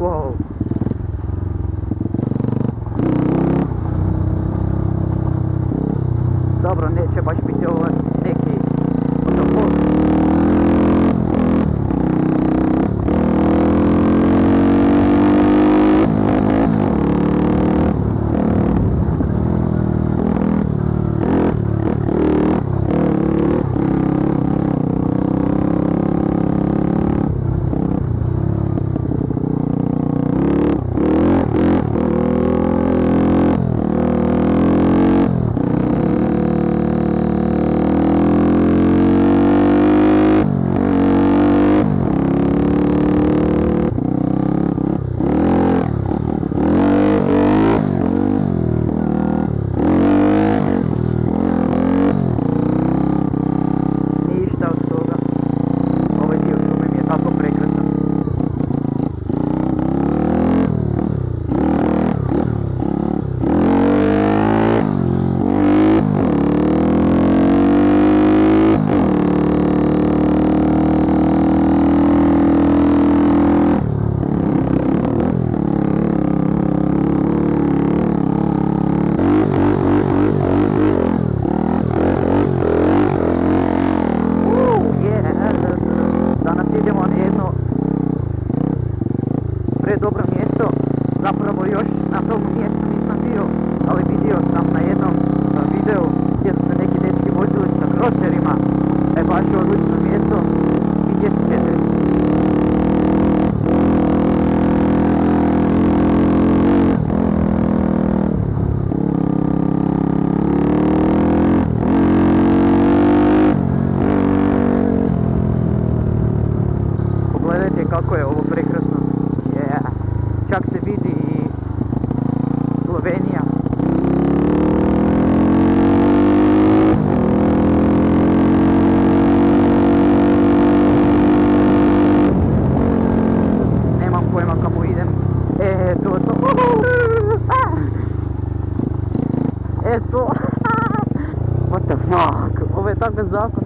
Wow. Dobro, neće baš biti ovo neki autopol. Dobro mjesto, zapravo još na tom mjestu nisam bio, ali vidio sam na jednom videu gdje su se neki dečki vozili sa crosserima. Baš je odlično mjesto, vidjeti ćete. Pogledajte kako je ovo prekrasno. Čak se vidi i Slovenija. Nemam pojma kamo idem. To. To. What the fuck? Ovo je takav zakon.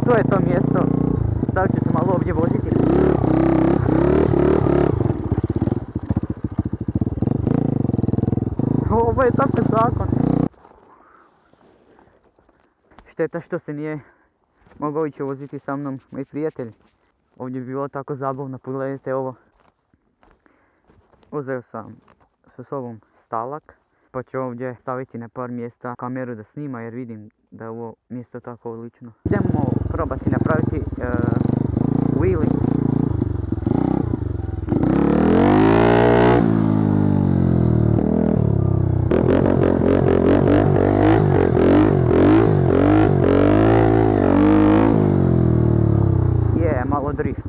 To je to mjesto. Sad ću se malo ovdje voziti. Ovo je tako zakon. Šteta što se nije mogao ići voziti sa mnom moj prijatelj. Ovdje bi bilo tako zabavno, pogledajte ovo. Uzeo sam sa sobom stalak, pa ću ovdje staviti na par mjesta kameru da snima jer vidim da je ovo mjesto tako odlično. Idemo probati napraviti wheeling. Malo drift.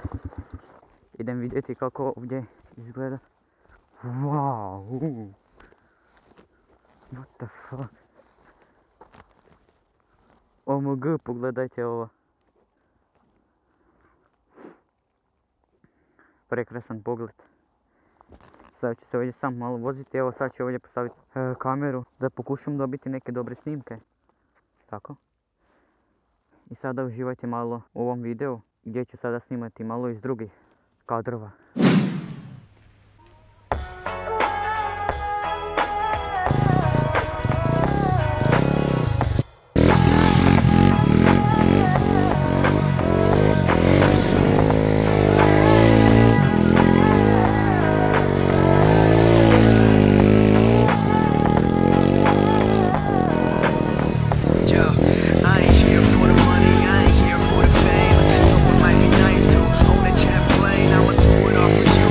Idem vidjeti kako ovdje izgleda. Wow! What the fuck? OMG, pogledajte ovo. Prekrasan pogled. Sad ću se ovdje sam malo voziti. Evo sad ću ovdje postaviti kameru da pokušam dobiti neke dobre snimke. Tako. I sada uživajte malo u ovom videu gdje ću sada snimati malo iz drugih kadrova. Might be nice to own a jet plane. I'ma do it off the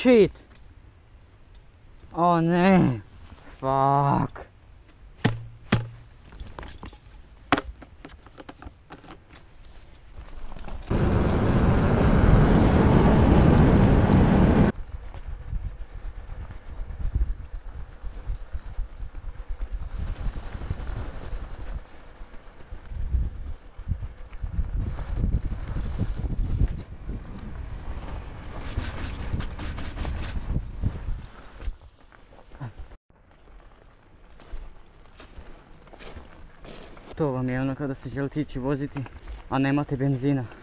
shit! O ne! Fuck! To vam je ono kada se želite ići voziti, a nemate benzina.